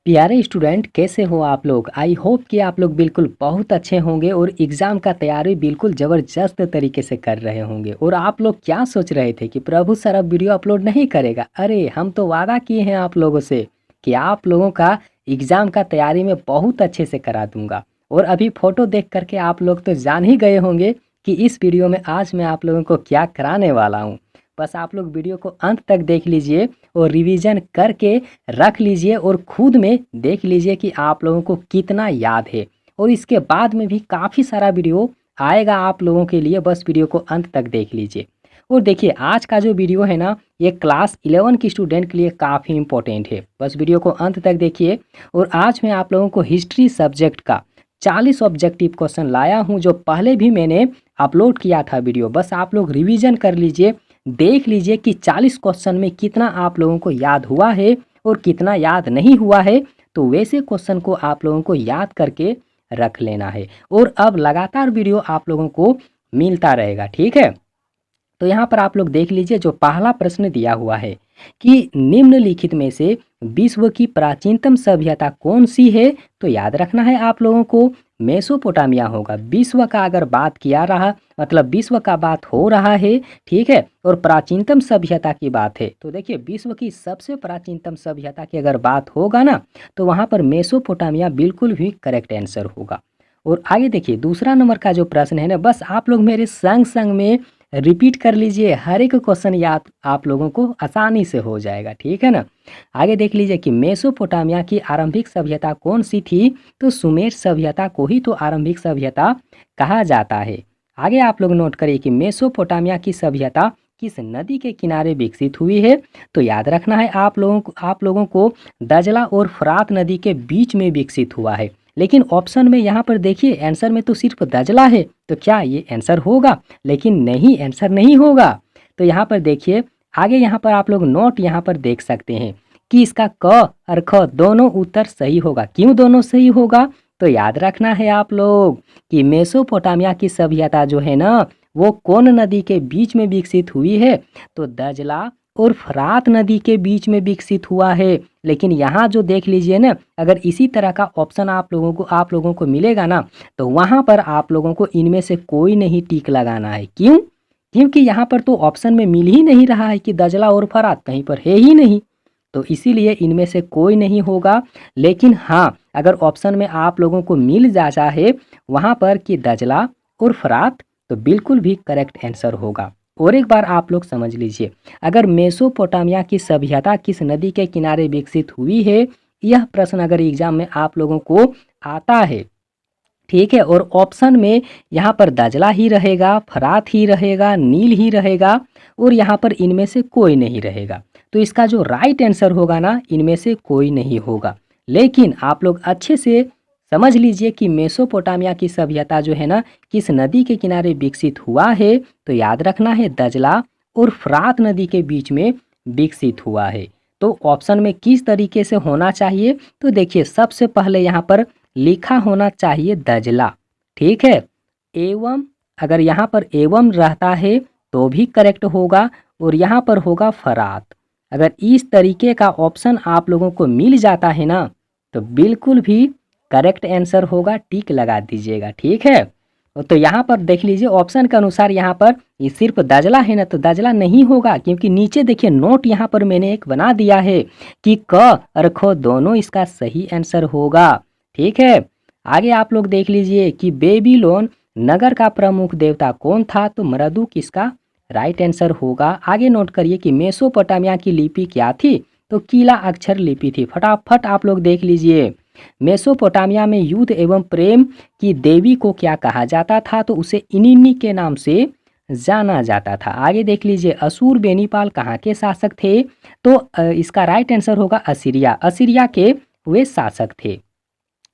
प्यारे स्टूडेंट, कैसे हो आप लोग। आई होप कि आप लोग बिल्कुल बहुत अच्छे होंगे और एग्ज़ाम का तैयारी बिल्कुल ज़बरदस्त तरीके से कर रहे होंगे। और आप लोग क्या सोच रहे थे कि प्रभु सर अब वीडियो अपलोड नहीं करेगा। अरे हम तो वादा किए हैं आप लोगों से कि आप लोगों का एग्ज़ाम का तैयारी में बहुत अच्छे से करा दूंगा। और अभी फ़ोटो देख करके आप लोग तो जान ही गए होंगे कि इस वीडियो में आज मैं आप लोगों को क्या कराने वाला हूँ। बस आप लोग वीडियो को अंत तक देख लीजिए और रिवीजन करके रख लीजिए और खुद में देख लीजिए कि आप लोगों को कितना याद है। और इसके बाद में भी काफ़ी सारा वीडियो आएगा आप लोगों के लिए, बस वीडियो को अंत तक देख लीजिए। और देखिए आज का जो वीडियो है ना, ये क्लास 11 की स्टूडेंट के लिए काफ़ी इंपॉर्टेंट है। बस वीडियो को अंत तक देखिए। और आज मैं आप लोगों को हिस्ट्री सब्जेक्ट का 40 ऑब्जेक्टिव क्वेश्चन लाया हूँ, जो पहले भी मैंने अपलोड किया था वीडियो। बस आप लोग रिवीजन कर लीजिए, देख लीजिए कि 40 क्वेश्चन में कितना आप लोगों को याद हुआ है और कितना याद नहीं हुआ है। तो वैसे क्वेश्चन को आप लोगों को याद करके रख लेना है। और अब लगातार वीडियो आप लोगों को मिलता रहेगा, ठीक है। तो यहाँ पर आप लोग देख लीजिए, जो पहला प्रश्न दिया हुआ है कि निम्नलिखित में से विश्व की प्राचीनतम सभ्यता कौन सी है। तो याद रखना है आप लोगों को, मेसोपोटामिया होगा। विश्व का अगर बात किया रहा, मतलब विश्व का बात हो रहा है, ठीक है, और प्राचीनतम सभ्यता की बात है, तो देखिए विश्व की सबसे प्राचीनतम सभ्यता की अगर बात होगा ना, तो वहाँ पर मेसोपोटामिया बिल्कुल भी करेक्ट आंसर होगा। और आगे देखिए दूसरा नंबर का जो प्रश्न है ना, बस आप लोग मेरे संग संग में रिपीट कर लीजिए, हर एक क्वेश्चन याद आप लोगों को आसानी से हो जाएगा, ठीक है ना। आगे देख लीजिए कि मेसोपोटामिया की आरंभिक सभ्यता कौन सी थी। तो सुमेर सभ्यता को ही तो आरंभिक सभ्यता कहा जाता है। आगे आप लोग नोट करिए कि मेसोपोटामिया की सभ्यता किस नदी के किनारे विकसित हुई है। तो याद रखना है आप लोगों को दजला और फरात नदी के बीच में विकसित हुआ है। लेकिन ऑप्शन में यहाँ पर देखिए आंसर में तो सिर्फ दजला है, तो क्या ये आंसर होगा। लेकिन नहीं, आंसर नहीं होगा। तो यहाँ पर देखिए आगे, यहाँ पर आप लोग नोट यहाँ पर देख सकते हैं कि इसका क और ख दोनों उत्तर सही होगा। क्यों दोनों सही होगा, तो याद रखना है आप लोग कि मेसोपोटामिया की सभ्यता जो है ना, वो कौन नदी के बीच में विकसित हुई है। तो दजला और फरात नदी के बीच में विकसित हुआ है। लेकिन यहाँ जो देख लीजिए ना, अगर इसी तरह का ऑप्शन आप लोगों को मिलेगा ना, तो वहाँ पर आप लोगों को इनमें से कोई नहीं टिक लगाना है। क्यों? क्योंकि यहाँ पर तो ऑप्शन में मिल ही नहीं रहा है कि दजला और फरात, कहीं पर है ही नहीं। तो इसीलिए इनमें से कोई नहीं होगा। लेकिन हाँ, अगर ऑप्शन में आप लोगों को मिल जाता है वहाँ पर कि दजला और फरात, तो बिल्कुल भी करेक्ट आंसर होगा। और एक बार आप लोग समझ लीजिए, अगर मेसोपोटामिया की सभ्यता किस नदी के किनारे विकसित हुई है, यह प्रश्न अगर एग्जाम में आप लोगों को आता है, ठीक है, और ऑप्शन में यहाँ पर दजला ही रहेगा, फरात ही रहेगा, नील ही रहेगा, और यहाँ पर इनमें से कोई नहीं रहेगा, तो इसका जो राइट आंसर होगा ना, इनमें से कोई नहीं होगा। लेकिन आप लोग अच्छे से समझ लीजिए कि मेसोपोटामिया की सभ्यता जो है ना, किस नदी के किनारे विकसित हुआ है। तो याद रखना है दजला और फरात नदी के बीच में विकसित हुआ है। तो ऑप्शन में किस तरीके से होना चाहिए, तो देखिए सबसे पहले यहाँ पर लिखा होना चाहिए दजला, ठीक है। एवं अगर यहाँ पर एवं रहता है तो भी करेक्ट होगा, और यहाँ पर होगा फरात। अगर इस तरीके का ऑप्शन आप लोगों को मिल जाता है ना, तो बिल्कुल भी करेक्ट आंसर होगा, टिक लगा दीजिएगा, ठीक है। तो यहाँ पर देख लीजिए ऑप्शन के अनुसार यहाँ पर ये सिर्फ दजला है ना, तो दजला नहीं होगा, क्योंकि नीचे देखिए नोट यहाँ पर मैंने एक बना दिया है कि क और ख दोनों इसका सही आंसर होगा, ठीक है। आगे आप लोग देख लीजिए कि बेबीलोन नगर का प्रमुख देवता कौन था। तो मरदुक इसका राइट आंसर होगा। आगे नोट करिए कि मेसोपोटामिया की लिपि क्या थी। तो कीला अक्षर लिपि थी। फटाफट आप लोग देख लीजिए, मेसोपोटामिया में युद्ध एवं प्रेम की देवी को क्या कहा जाता था। तो उसे इनिनी के नाम से जाना जाता था। आगे देख लीजिए, असुर बेनीपाल कहाँ के शासक थे। तो इसका राइट आंसर होगा असीरिया। असीरिया के वे शासक थे।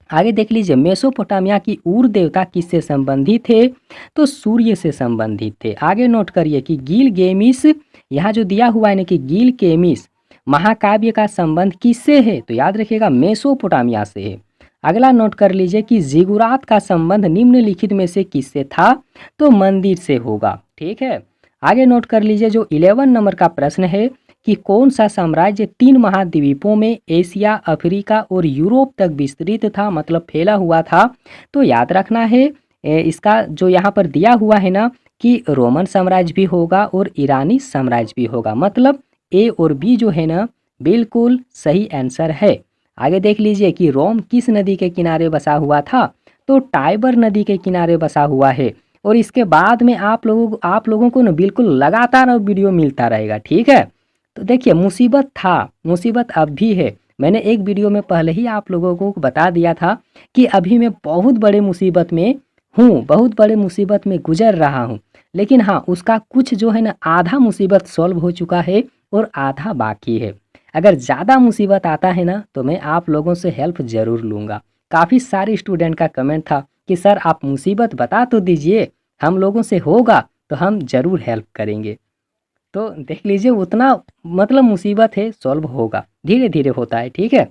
आगे देख लीजिए, मेसोपोटामिया की उर देवता किससे संबंधित थे। तो सूर्य से संबंधित थे। आगे नोट करिए कि गिलगेमिस, यहाँ जो दिया हुआ है ना कि गिलगेमिस महाकाव्य का संबंध किससे है। तो याद रखिएगा मेसोपोटामिया से है। अगला नोट कर लीजिए कि जिगुरात का संबंध निम्नलिखित में से किससे था। तो मंदिर से होगा, ठीक है। आगे नोट कर लीजिए जो 11 नंबर का प्रश्न है कि कौन सा साम्राज्य 3 महाद्वीपों में एशिया, अफ्रीका और यूरोप तक विस्तृत था, मतलब फैला हुआ था। तो याद रखना है इसका जो यहाँ पर दिया हुआ है ना कि रोमन साम्राज्य भी होगा और ईरानी साम्राज्य भी होगा, मतलब ए और बी जो है ना बिल्कुल सही आंसर है। आगे देख लीजिए कि रोम किस नदी के किनारे बसा हुआ था, तो टाइबर नदी के किनारे बसा हुआ है। और इसके बाद में आप लोगों को ना बिल्कुल लगातार अब वीडियो मिलता रहेगा, ठीक है। तो देखिए मुसीबत था, मुसीबत अब भी है। मैंने एक वीडियो में पहले ही आप लोगों को बता दिया था कि अभी मैं बहुत बड़े मुसीबत में हूँ, बहुत बड़े मुसीबत में गुजर रहा हूँ। लेकिन हाँ, उसका कुछ जो है ना आधा मुसीबत सॉल्व हो चुका है और आधा बाकी है। अगर ज़्यादा मुसीबत आता है ना तो मैं आप लोगों से हेल्प ज़रूर लूँगा। काफ़ी सारे स्टूडेंट का कमेंट था कि सर आप मुसीबत बता तो दीजिए, हम लोगों से होगा तो हम ज़रूर हेल्प करेंगे। तो देख लीजिए उतना मतलब मुसीबत है, सॉल्व होगा, धीरे धीरे होता है, ठीक है।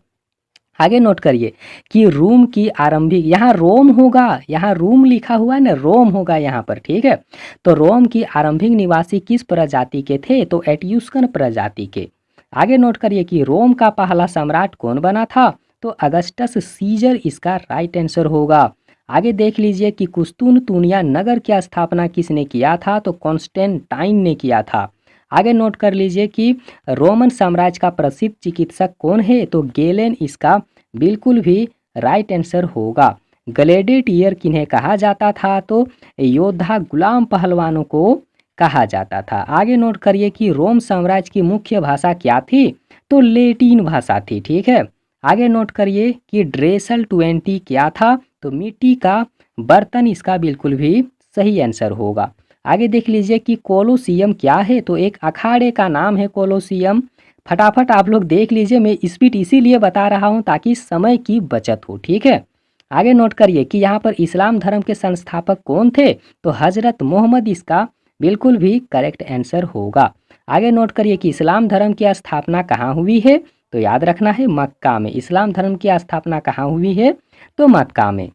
आगे नोट करिए कि रोम की आरंभिक, यहाँ रोम होगा, यहाँ रोम लिखा हुआ है ना, रोम होगा यहाँ पर, ठीक है। तो रोम की आरंभिक निवासी किस प्रजाति के थे, तो एट्यूस्कन प्रजाति के। आगे नोट करिए कि रोम का पहला सम्राट कौन बना था, तो अगस्टस सीजर इसका राइट आंसर होगा। आगे देख लीजिए कि कुस्तुनतुनिया नगर की स्थापना किसने किया था, तो कॉन्स्टेंटाइन ने किया था। आगे नोट कर लीजिए कि रोमन साम्राज्य का प्रसिद्ध चिकित्सक कौन है, तो गेलेन इसका बिल्कुल भी राइट आंसर होगा। ग्लेडिएटर किन्हें कहा जाता था, तो योद्धा गुलाम पहलवानों को कहा जाता था। आगे नोट करिए कि रोम साम्राज्य की मुख्य भाषा क्या थी, तो लेटिन भाषा थी, ठीक है। आगे नोट करिए कि ड्रेसल 20 क्या था, तो मिट्टी का बर्तन इसका बिल्कुल भी सही आंसर होगा। आगे देख लीजिए कि कोलोसियम क्या है, तो एक अखाड़े का नाम है कोलोसियम। फटाफट आप लोग देख लीजिए, मैं स्पीड इसीलिए बता रहा हूँ ताकि समय की बचत हो, ठीक है। आगे नोट करिए कि यहाँ पर इस्लाम धर्म के संस्थापक कौन थे, तो हजरत मोहम्मद इसका बिल्कुल भी करेक्ट आंसर होगा। आगे नोट करिए कि इस्लाम धर्म की स्थापना कहाँ हुई है, तो याद रखना है मक्का में। इस्लाम धर्म की स्थापना कहाँ हुई है, तो मक्का में।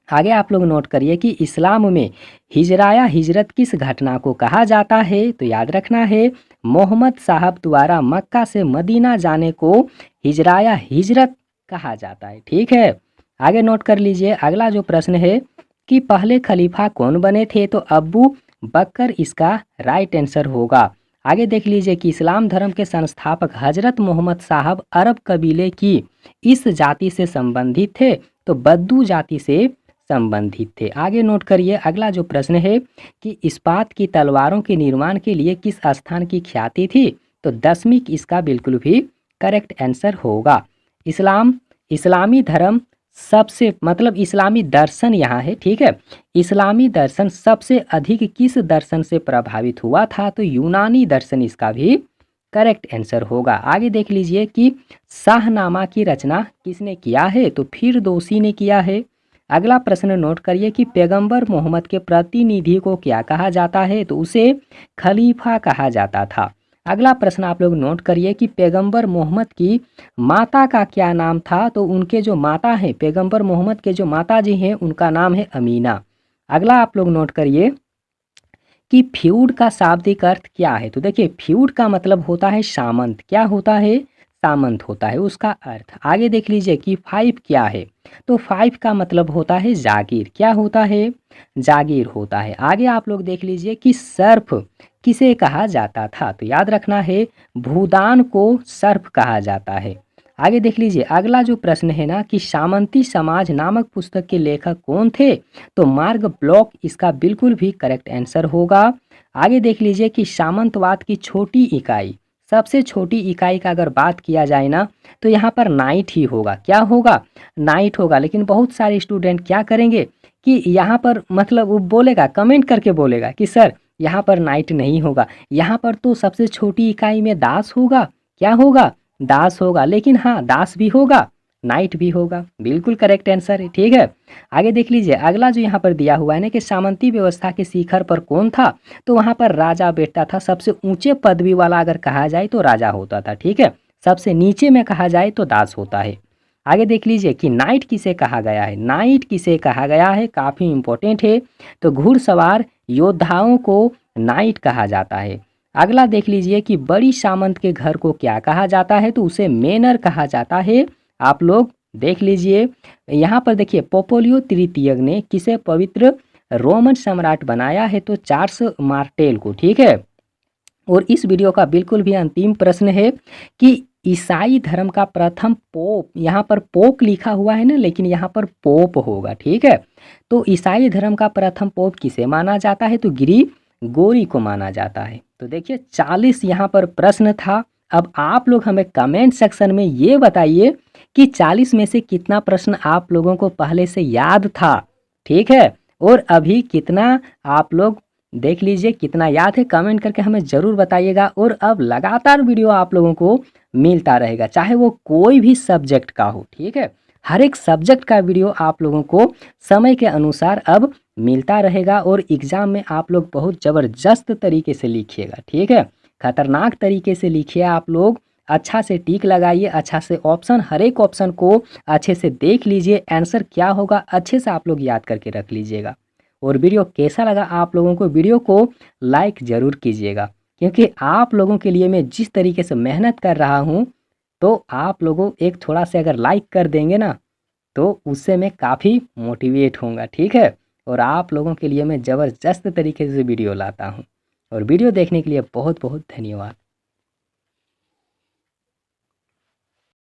आगे आप लोग नोट करिए कि इस्लाम में हिजराया हिजरत किस घटना को कहा जाता है, तो याद रखना है मोहम्मद साहब द्वारा मक्का से मदीना जाने को हिजराया हिजरत कहा जाता है, ठीक है। आगे नोट कर लीजिए अगला जो प्रश्न है कि पहले खलीफा कौन बने थे, तो अब्बू बकर इसका राइट आंसर होगा। आगे देख लीजिए कि इस्लाम धर्म के संस्थापक हजरत मोहम्मद साहब अरब कबीले की इस जाति से संबंधित थे, तो बद्दू जाति से संबंधित थे। आगे नोट करिए अगला जो प्रश्न है कि इस्पात की तलवारों के निर्माण के लिए किस स्थान की ख्याति थी, तो दशमिक इसका बिल्कुल भी करेक्ट आंसर होगा। इस्लामी धर्म सबसे मतलब इस्लामी दर्शन यहाँ है, ठीक है। इस्लामी दर्शन सबसे अधिक किस दर्शन से प्रभावित हुआ था, तो यूनानी दर्शन इसका भी करेक्ट आंसर होगा। आगे देख लीजिए कि शाहनामा की रचना किसने किया है, तो फिरदौसी ने किया है। अगला प्रश्न नोट करिए कि पैगंबर मोहम्मद के प्रतिनिधि को क्या कहा जाता है, तो उसे खलीफा कहा जाता था। अगला प्रश्न आप लोग नोट करिए कि पैगंबर मोहम्मद की माता का क्या नाम था, तो उनके जो माता हैं, पैगंबर मोहम्मद के जो माता जी हैं उनका नाम है अमीना। अगला आप लोग नोट करिए कि फ्यूड का शाब्दिक अर्थ क्या है, तो देखिए फ्यूड का मतलब होता है सामंत। क्या होता है, सामंत होता है उसका अर्थ। आगे देख लीजिए कि फाइव क्या है, तो फाइव का मतलब होता है जागीर। क्या होता है, जागीर होता है। आगे आप लोग देख लीजिए कि सर्फ किसे कहा जाता था, तो याद रखना है भूदान को सर्फ कहा जाता है। आगे देख लीजिए अगला जो प्रश्न है ना कि सामंती समाज नामक पुस्तक के लेखक कौन थे, तो मार्ग ब्लॉक इसका बिल्कुल भी करेक्ट आंसर होगा। आगे देख लीजिए कि सामंतवाद की छोटी इकाई, सबसे छोटी इकाई का अगर बात किया जाए ना तो यहाँ पर नाइट ही होगा। क्या होगा, नाइट होगा। लेकिन बहुत सारे स्टूडेंट क्या करेंगे कि यहाँ पर मतलब वो बोलेगा, कमेंट करके बोलेगा कि सर यहाँ पर नाइट नहीं होगा, यहाँ पर तो सबसे छोटी इकाई में दास होगा। क्या होगा, दास होगा। लेकिन हाँ दास भी होगा, नाइट भी होगा, बिल्कुल करेक्ट आंसर है, ठीक है। आगे देख लीजिए अगला जो यहाँ पर दिया हुआ है ना कि सामंती व्यवस्था के शिखर पर कौन था, तो वहाँ पर राजा बैठता था। सबसे ऊंचे पदवी वाला अगर कहा जाए तो राजा होता था, ठीक है। सबसे नीचे में कहा जाए तो दास होता है। आगे देख लीजिए कि नाइट किसे कहा गया है, नाइट किसे कहा गया है, काफ़ी इंपॉर्टेंट है। तो घुड़सवार योद्धाओं को नाइट कहा जाता है। अगला देख लीजिए कि बड़ी सामंत के घर को क्या कहा जाता है, तो उसे मेनर कहा जाता है। आप लोग देख लीजिए यहाँ पर देखिए पोपोलियो तृतीयक ने किसे पवित्र रोमन सम्राट बनाया है, तो चार्ल्स मार्टेल को। ठीक है, और इस वीडियो का बिल्कुल भी अंतिम प्रश्न है कि ईसाई धर्म का प्रथम पोप, यहाँ पर पोप लिखा हुआ है ना, लेकिन यहाँ पर पोप होगा। ठीक है, तो ईसाई धर्म का प्रथम पोप किसे माना जाता है, तो ग्रिगोरी को माना जाता है। तो देखिए 40 यहाँ पर प्रश्न था। अब आप लोग हमें कमेंट सेक्शन में ये बताइए कि 40 में से कितना प्रश्न आप लोगों को पहले से याद था। ठीक है, और अभी कितना आप लोग देख लीजिए कितना याद है, कमेंट करके हमें ज़रूर बताइएगा। और अब लगातार वीडियो आप लोगों को मिलता रहेगा, चाहे वो कोई भी सब्जेक्ट का हो। ठीक है, हर एक सब्जेक्ट का वीडियो आप लोगों को समय के अनुसार अब मिलता रहेगा, और एग्ज़ाम में आप लोग बहुत ज़बरदस्त तरीके से लिखिएगा। ठीक है, खतरनाक तरीके से लिखिए आप लोग, अच्छा से टिक लगाइए, अच्छा से ऑप्शन, हर एक ऑप्शन को अच्छे से देख लीजिए, आंसर क्या होगा अच्छे से आप लोग याद करके रख लीजिएगा। और वीडियो कैसा लगा आप लोगों को, वीडियो को लाइक ज़रूर कीजिएगा, क्योंकि आप लोगों के लिए मैं जिस तरीके से मेहनत कर रहा हूँ, तो आप लोगों एक थोड़ा से अगर लाइक कर देंगे ना, तो उससे मैं काफ़ी मोटिवेट होऊंगा। ठीक है, और आप लोगों के लिए मैं ज़बरदस्त तरीके से वीडियो लाता हूँ। और वीडियो देखने के लिए बहुत बहुत धन्यवाद।